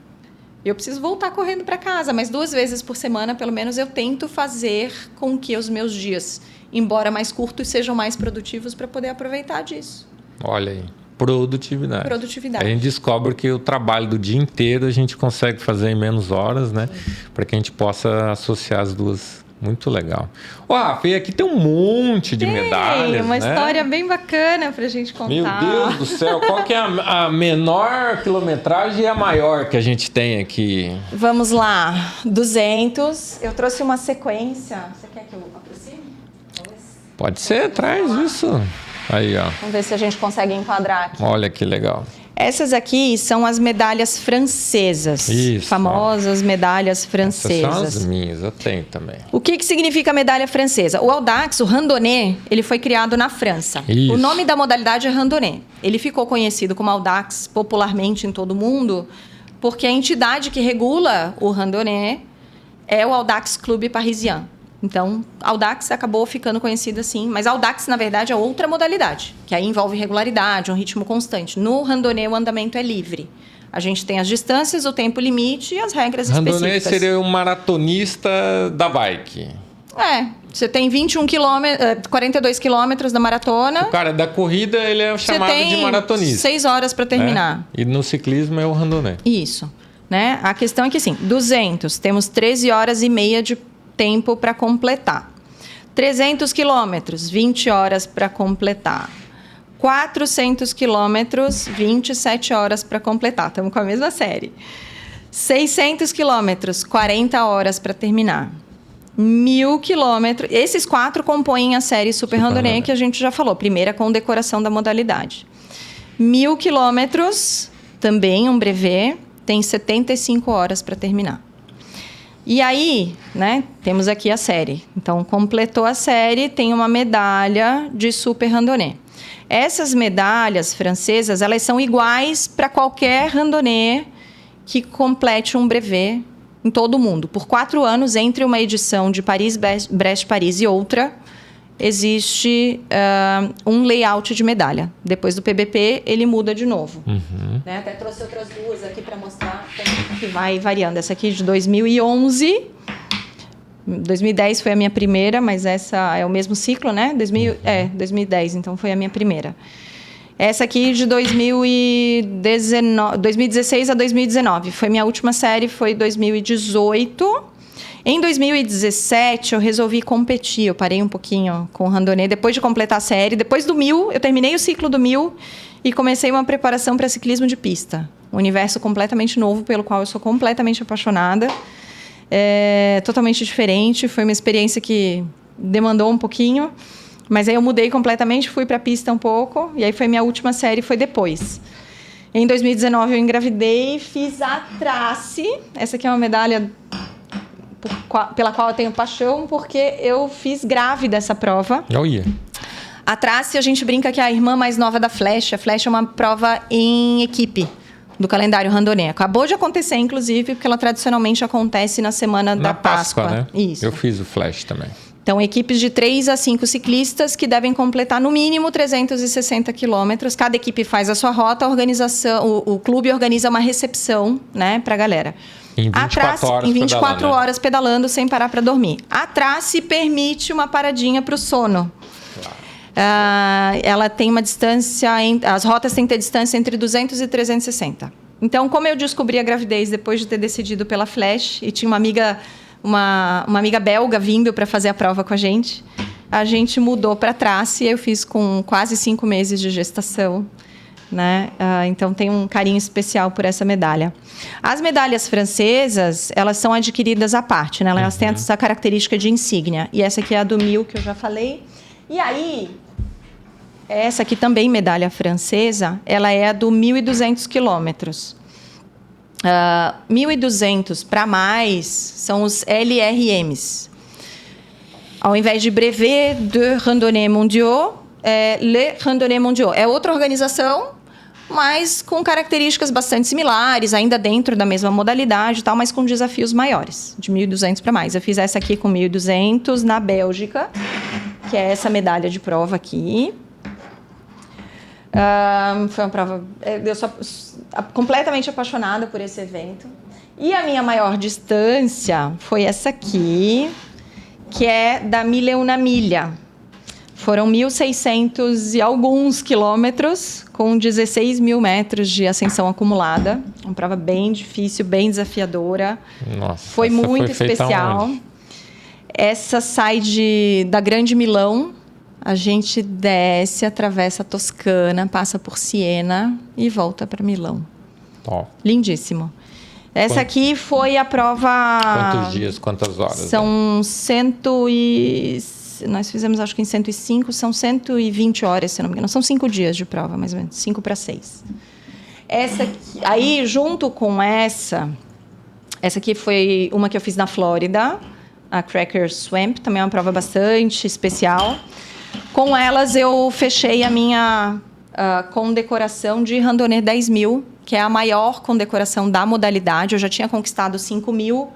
Eu preciso voltar correndo para casa, mas 2 vezes por semana, pelo menos, eu tento fazer com que os meus dias, embora mais curtos, sejam mais produtivos para poder aproveitar disso. Olha aí. Produtividade. Produtividade. A gente descobre que o trabalho do dia inteiro a gente consegue fazer em menos horas, né? Para que a gente possa associar as duas. Muito legal. Rafa, e aqui tem um monte de medalhas, Tem uma né? história bem bacana pra gente contar. Meu Deus do céu, qual que é a menor quilometragem e a maior que a gente tem aqui? Vamos lá, 200. Eu trouxe uma sequência. Você quer que eu aproxime? Pode ser, traz isso. Aí, ó. Vamos ver se a gente consegue enquadrar aqui. Olha que legal. Essas aqui são as medalhas francesas. Isso, famosas medalhas francesas. Essas são as minhas, eu tenho também. O que significa a medalha francesa? O Audax, o randonnée, ele foi criado na França. Isso. O nome da modalidade é randonnée. Ele ficou conhecido como Audax popularmente em todo o mundo porque a entidade que regula o randonnée é o Audax Club Parisien. Então, Audax acabou ficando conhecido assim, mas Audax, na verdade, é outra modalidade, que aí envolve regularidade, um ritmo constante. No randonnée, o andamento é livre. A gente tem as distâncias, o tempo limite e as regras Randonnée específicas. seria um maratonista da bike. Você tem 42 quilômetros da maratona. O cara da corrida, ele é chamado de maratonista. 6 horas para terminar. Né? E no ciclismo é o randonnée. Isso. Né? A questão é que, assim, 200, temos 13 horas e meia de tempo para completar. 300 quilômetros, 20 horas para completar. 400 quilômetros, 27 horas para completar. Estamos com a mesma série. 600 quilômetros, 40 horas para terminar. 1.000 quilômetros. Esses 4 compõem a série Super Randonnée, que a gente já falou. Primeira com decoração da modalidade. 1.000 quilômetros, também um brevet, tem 75 horas para terminar. E aí, né, temos aqui a série. Então, completou a série, tem uma medalha de Super Randonnée. Essas medalhas francesas, elas são iguais para qualquer randonnée que complete um brevet em todo o mundo. Por 4 anos, entre uma edição de Paris-Brest-Paris e outra, existe um layout de medalha. Depois do PBP, ele muda de novo. Uhum. Né? Até trouxe outras 2 aqui para mostrar que vai variando. Essa aqui de 2011. 2010 foi a minha primeira, mas essa é o mesmo ciclo, né? 2010, então foi a minha primeira. Essa aqui de 2016 a 2019. Foi minha última série, foi 2018. Em 2017, eu resolvi competir. Eu parei um pouquinho com o randonnée. Depois de completar a série, depois do 1000, eu terminei o ciclo do 1000 e comecei uma preparação para ciclismo de pista. Um universo completamente novo, pelo qual eu sou completamente apaixonada. Totalmente diferente. Foi uma experiência que demandou um pouquinho. Mas aí eu mudei completamente, fui para a pista um pouco. E aí foi minha última série, foi depois. Em 2019, eu engravidei, fiz a Trace. Essa aqui é uma medalha pela qual eu tenho paixão, porque eu fiz grávida essa prova. A Trace, a gente brinca que é a irmã mais nova da Flash. A Flash é uma prova em equipe do calendário randonê. Acabou de acontecer, inclusive, porque ela tradicionalmente acontece na semana da Páscoa. Né? Isso. Eu fiz o Flash também. Então, equipes de 3 a 5 ciclistas que devem completar no mínimo 360 quilômetros. Cada equipe faz a sua rota, o clube organiza uma recepção, né, para a galera. Em 24 horas pedalando sem parar para dormir. A Trace permite uma paradinha para o sono. Ela tem uma distância, as rotas têm que ter distância entre 200 e 360. Então, como eu descobri a gravidez depois de ter decidido pela Flash, e tinha uma amiga belga vindo para fazer a prova com a gente mudou para Trace, e eu fiz com quase 5 meses de gestação, né? Então, tem um carinho especial por essa medalha. As medalhas francesas, elas são adquiridas à parte, né? Elas têm essa característica de insígnia. E essa aqui é a do 1000, que eu já falei. E aí, essa aqui também, medalha francesa, ela é a do 1.200 quilômetros. 1.200 para mais são os LRMs. Ao invés de Brevet de Randonnée Mondiaux, Le Randonnée Mondiaux. É outra organização, mas com características bastante similares, ainda dentro da mesma modalidade, tal, mas com desafios maiores, de 1.200 para mais. Eu fiz essa aqui com 1.200 na Bélgica, que é essa medalha de prova aqui. Foi uma prova... Eu sou completamente apaixonada por esse evento. E a minha maior distância foi essa aqui, que é da Mille Una Milha. Foram 1.600 e alguns quilômetros, com 16 mil metros de ascensão acumulada. Uma prova bem difícil, bem desafiadora. Nossa, foi muito especial. Essa sai da Grande Milão. A gente desce, atravessa a Toscana, passa por Siena e volta para Milão. Top. Lindíssimo. Essa aqui foi a prova... Quantos dias, quantas horas? São nós fizemos, acho que em 105, são 120 horas, se não me engano. São 5 dias de prova, mais ou menos. 5 para 6. Essa aqui, aí, junto com essa aqui foi uma que eu fiz na Flórida, a Cracker Swamp, também é uma prova bastante especial. Com elas, eu fechei a minha condecoração de Randonnée 10.000, que é a maior condecoração da modalidade. Eu já tinha conquistado 5.000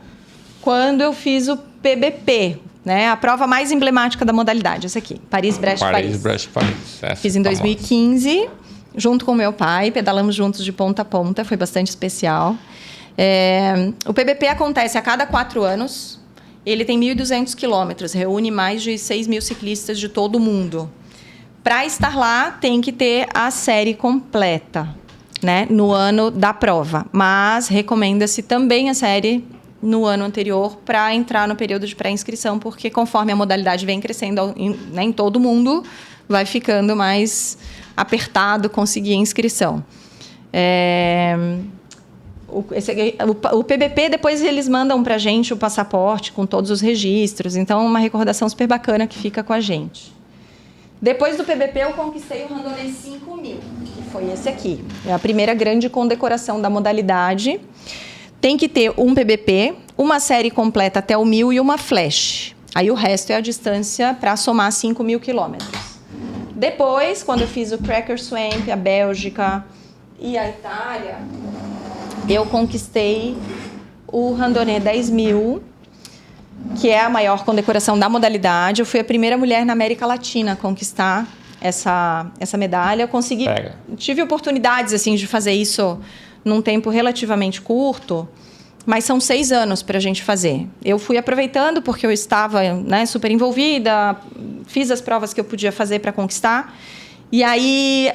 quando eu fiz o PBP, né? A prova mais emblemática da modalidade, essa aqui, Paris-Brest-Paris. Fiz em 2015, junto com meu pai, pedalamos juntos de ponta a ponta, foi bastante especial. O PBP acontece a cada 4 anos. Ele tem 1.200 quilômetros, reúne mais de 6.000 ciclistas de todo o mundo. Para estar lá, tem que ter a série completa, né, no ano da prova. Mas recomenda-se também a série no ano anterior para entrar no período de pré-inscrição, porque conforme a modalidade vem crescendo em todo o mundo, vai ficando apertado conseguir a inscrição. O PBP, depois eles mandam para a gente o passaporte com todos os registros. Então, é uma recordação super bacana que fica com a gente. Depois do PBP, eu conquistei o Randonnée 5.000, que foi esse aqui. É a primeira grande condecoração da modalidade. Tem que ter um PBP, uma série completa até o 1.000 e uma flash. Aí, o resto é a distância para somar 5.000 quilômetros. Depois, quando eu fiz o Cracker Swamp, a Bélgica e a Itália... eu conquistei o Randonnée 10.000, que é a maior condecoração da modalidade. Eu fui a primeira mulher na América Latina a conquistar essa medalha. Eu tive oportunidades assim, de fazer isso num tempo relativamente curto, mas são 6 anos para a gente fazer. Eu fui aproveitando porque eu estava, né, super envolvida, fiz as provas que eu podia fazer para conquistar. E aí,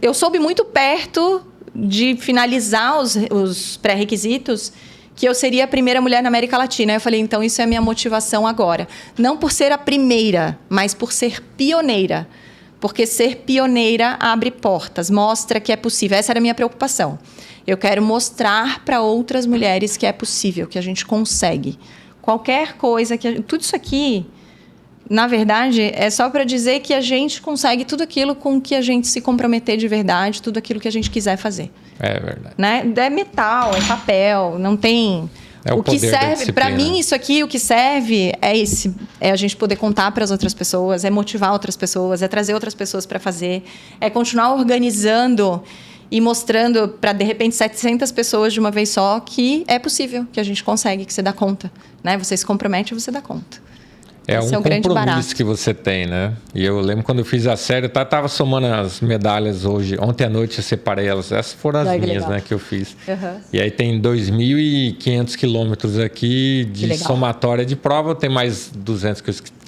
eu soube muito perto de finalizar os pré-requisitos, que eu seria a primeira mulher na América Latina. Eu falei, então isso é a minha motivação agora. Não por ser a primeira, mas por ser pioneira. Porque ser pioneira abre portas, mostra que é possível. Essa era a minha preocupação. Eu quero mostrar para outras mulheres que é possível, que a gente consegue. Qualquer coisa, tudo isso aqui, na verdade, é só para dizer que a gente consegue tudo aquilo com que a gente se comprometer de verdade, tudo aquilo que a gente quiser fazer. É verdade. Né? É metal, é papel, não tem É o que poder da serve, para disciplina. mim, isso aqui, o que serve é a gente poder contar para as outras pessoas, é motivar outras pessoas, é trazer outras pessoas para fazer, é continuar organizando e mostrando para, de repente, 700 pessoas de uma vez só que é possível, que a gente consegue, que você dá conta. Né? Você se compromete e você dá conta. É Esse um é o grande compromisso barato. que você tem, né? E eu lembro quando eu fiz a série, eu tava somando as medalhas hoje. Ontem à noite eu separei elas. Essas foram as minhas, legal. né, que eu fiz. Uhum. E aí tem 2.500 quilômetros aqui de somatória de prova. Tem mais 200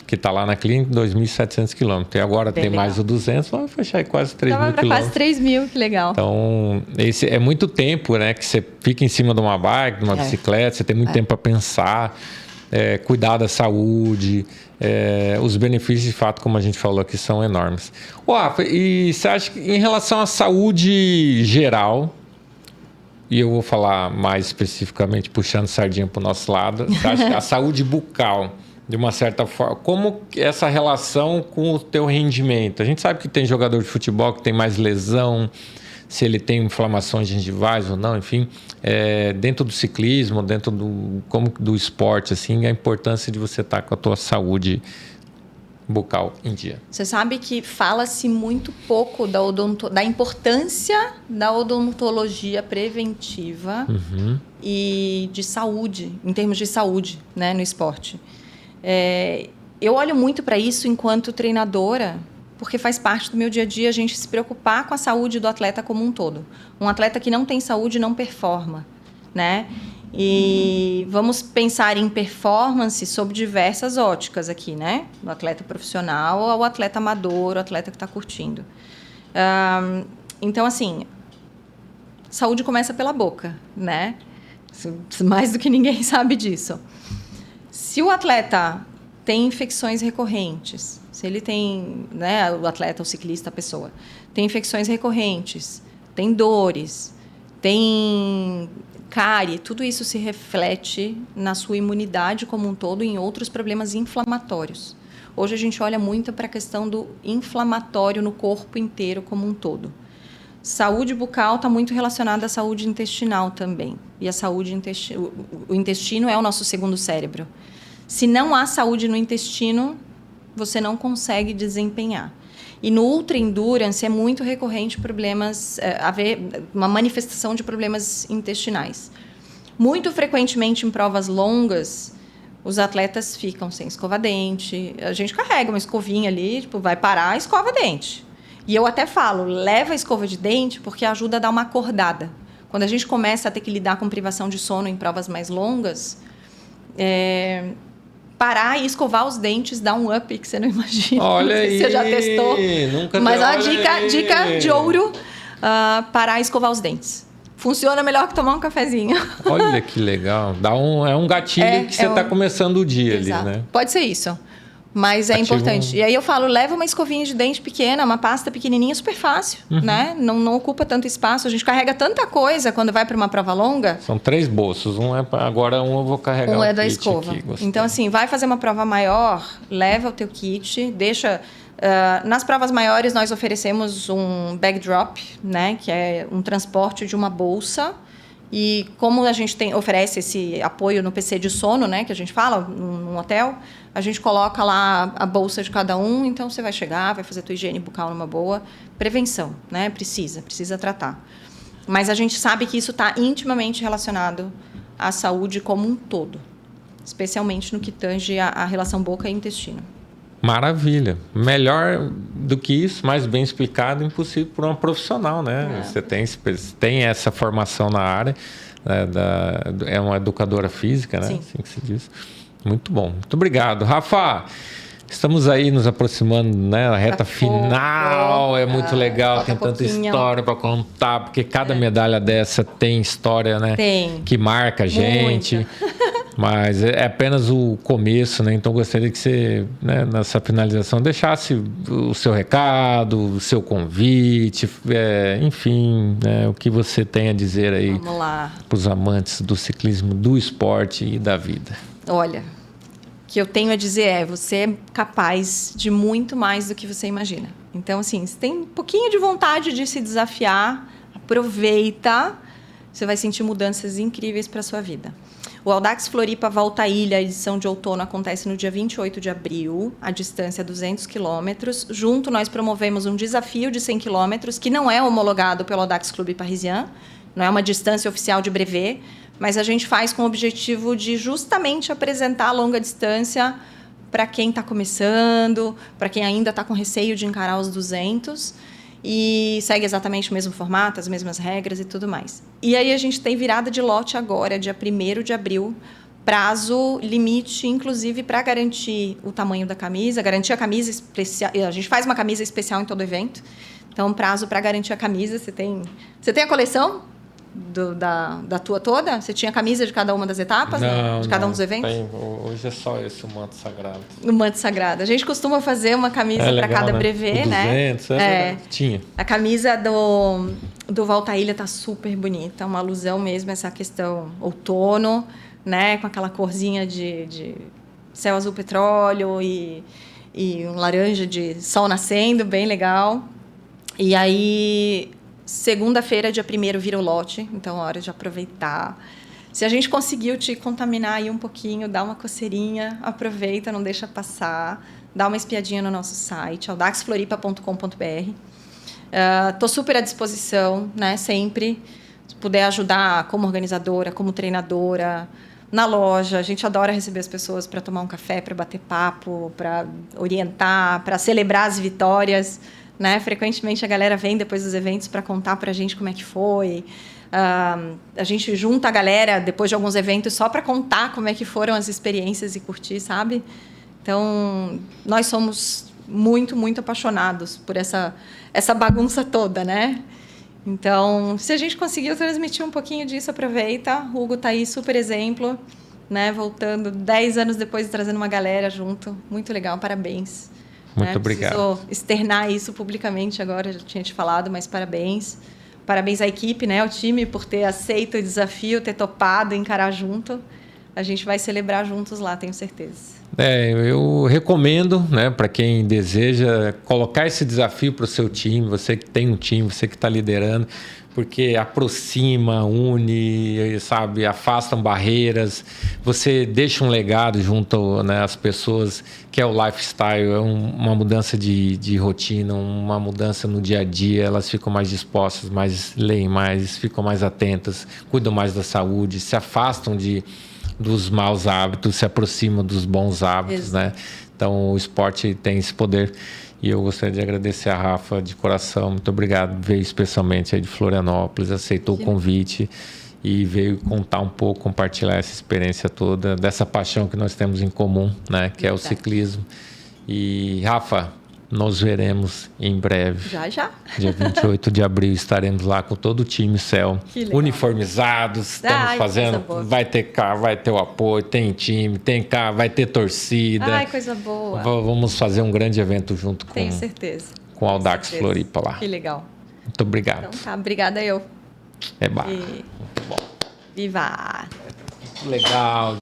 que tá lá na clínica, 2.700 quilômetros. E agora tem legal. mais o 200, vamos fechar aí quase 3.000 quilômetros. Quase 3.000, que legal. Então, esse é muito tempo, né? Que você fica em cima de uma bike, de uma bicicleta, você tem muito tempo para pensar. Cuidar da saúde, os benefícios de fato, como a gente falou aqui, são enormes. Rafa, e você acha que em relação à saúde geral, e eu vou falar mais especificamente, puxando sardinha para o nosso lado, você acha que a saúde bucal, de uma certa forma, como essa relação com o teu rendimento? A gente sabe que tem jogador de futebol que tem mais lesão, se ele tem inflamações gengivais ou não, enfim, dentro do ciclismo, dentro do esporte, assim, a importância de você estar com a tua saúde bucal em dia. Você sabe que fala-se muito pouco da importância da odontologia preventiva e de saúde, em termos de saúde, né, no esporte. Eu olho muito para isso enquanto treinadora, porque faz parte do meu dia a dia a gente se preocupar com a saúde do atleta como um todo. Um atleta que não tem saúde não performa, né? E vamos pensar em performance sob diversas óticas aqui, né? Do atleta profissional ao atleta amador, o atleta que está curtindo. Então, assim, saúde começa pela boca, né? Mais do que ninguém sabe disso. Se o atleta tem infecções recorrentes, se ele tem, né, o atleta, o ciclista, a pessoa, tem infecções recorrentes, tem dores, tem cárie, tudo isso se reflete na sua imunidade como um todo e em outros problemas inflamatórios. Hoje a gente olha muito para a questão do inflamatório no corpo inteiro como um todo. Saúde bucal está muito relacionada à saúde intestinal também. E a saúde o intestino é o nosso segundo cérebro. Se não há saúde no intestino, você não consegue desempenhar. E no Ultra Endurance é muito recorrente problemas, haver uma manifestação de problemas intestinais. Muito frequentemente em provas longas, os atletas ficam sem escova-dente. A gente carrega uma escovinha ali, tipo, vai parar, escova dente. E eu até falo, leva a escova de dente porque ajuda a dar uma acordada. Quando a gente começa a ter que lidar com privação de sono em provas mais longas, parar e escovar os dentes dá um up que você não imagina. Olha não sei aí, se você já testou. Nunca mas a dica de ouro, parar e escovar os dentes. Funciona melhor que tomar um cafezinho. Olha que legal. É um gatilho que você está começando o dia. Exato. Ali, né? Pode ser isso. Mas é importante. E aí eu falo, leva uma escovinha de dente pequena, uma pasta pequenininha, super fácil, né? Não ocupa tanto espaço. A gente carrega tanta coisa quando vai para uma prova longa. São 3 bolsos. Agora eu vou carregar um é da escova. Aqui, então, assim, vai fazer uma prova maior, leva o teu kit, deixa... nas provas maiores, nós oferecemos um bag drop, né? Que é um transporte de uma bolsa. E como a gente oferece esse apoio no PC de sono, né, que a gente fala, num hotel, a gente coloca lá a bolsa de cada um, então você vai chegar, vai fazer a tua higiene bucal numa boa. Prevenção, né? Precisa tratar. Mas a gente sabe que isso está intimamente relacionado à saúde como um todo, especialmente no que tange a relação boca e intestino. Maravilha. Melhor do que isso, mais bem explicado, impossível por uma profissional, né? Você tem essa formação na área, é uma educadora física, né? Sim. Assim que se diz. Muito bom. Muito obrigado. Rafa, estamos aí nos aproximando, né? A reta final é muito legal, tem tanta história para contar, porque cada medalha dessa tem história, né? Tem. Que marca a gente. Mas é apenas o começo, né? Então, gostaria que você, né, nessa finalização, deixasse o seu recado, o seu convite, enfim, né, o que você tem a dizer aí para os amantes do ciclismo, do esporte e da vida. Olha, o que eu tenho a dizer você é capaz de muito mais do que você imagina. Então, assim, se tem um pouquinho de vontade de se desafiar, aproveita, você vai sentir mudanças incríveis para a sua vida. O Audax Floripa Volta à Ilha, a edição de outono, acontece no dia 28 de abril, a distância é 200 quilômetros. Junto, nós promovemos um desafio de 100 quilômetros, que não é homologado pelo Audax Clube Parisien, não é uma distância oficial de brevet, mas a gente faz com o objetivo de justamente apresentar a longa distância para quem está começando, para quem ainda está com receio de encarar os 200, e segue exatamente o mesmo formato, as mesmas regras e tudo mais. E aí a gente tem virada de lote agora, dia 1º de abril, prazo limite, inclusive, para garantir o tamanho da camisa, garantir a camisa especial. A gente faz uma camisa especial em todo evento, então prazo para garantir a camisa. Você tem a coleção da tua toda? Você tinha a camisa de cada uma das etapas? Não, de cada um dos eventos? Hoje é só esse, o manto sagrado. O manto sagrado. A gente costuma fazer uma camisa para cada brevet, o 200, né? Tinha. A camisa do Volta à Ilha tá super bonita, uma alusão mesmo a essa questão outono, né? Com aquela corzinha de céu azul petróleo e um laranja de sol nascendo, bem legal. E aí, segunda-feira, dia 1º, vira o lote, então é hora de aproveitar. Se a gente conseguiu te contaminar aí um pouquinho, dá uma coceirinha, aproveita, não deixa passar, dá uma espiadinha no nosso site, audaxfloripa.com.br. Estou super à disposição, né, sempre. Se puder ajudar como organizadora, como treinadora, na loja. A gente adora receber as pessoas para tomar um café, para bater papo, para orientar, para celebrar as vitórias, né? Frequentemente a galera vem depois dos eventos para contar para a gente como é que foi. A gente junta a galera depois de alguns eventos só para contar como é que foram as experiências e curtir, sabe? Então, nós somos muito, muito apaixonados por essa bagunça toda, né? Então, se a gente conseguiu transmitir um pouquinho disso, aproveita. O Hugo está aí, super exemplo, né? Voltando 10 anos depois e trazendo uma galera junto. Muito legal, parabéns. Muito obrigado. Preciso externar isso publicamente agora, já tinha te falado, mas parabéns. Parabéns à equipe, né, ao time, por ter aceito o desafio, ter topado, encarar junto. A gente vai celebrar juntos lá, tenho certeza. Eu recomendo, né, para quem deseja colocar esse desafio para o seu time, você que tem um time, você que está liderando, porque aproxima, une, sabe, afastam barreiras, você deixa um legado junto, né, às pessoas, que é o lifestyle, é uma mudança de rotina, uma mudança no dia a dia, elas ficam mais dispostas, leem mais, ficam mais atentas, cuidam mais da saúde, se afastam dos maus hábitos, se aproximam dos bons hábitos, né? Então, o esporte tem esse poder. E eu gostaria de agradecer a Rafa de coração. Muito obrigado. Veio especialmente aí de Florianópolis, aceitou o convite e veio contar um pouco, compartilhar essa experiência toda, dessa paixão que nós temos em comum, né? Que é o ciclismo. E, Rafa, nos veremos em breve. Já. Dia 28 de abril estaremos lá com todo o time Cell, uniformizados, estamos fazendo, vai ter carro, vai ter o apoio, tem time, tem carro, vai ter torcida. Ai, coisa boa. Vamos fazer um grande evento junto Tenho certeza. Com o Audax Floripa lá. Que legal. Muito obrigado. Então tá, obrigada eu. Muito bom. Viva! Muito legal.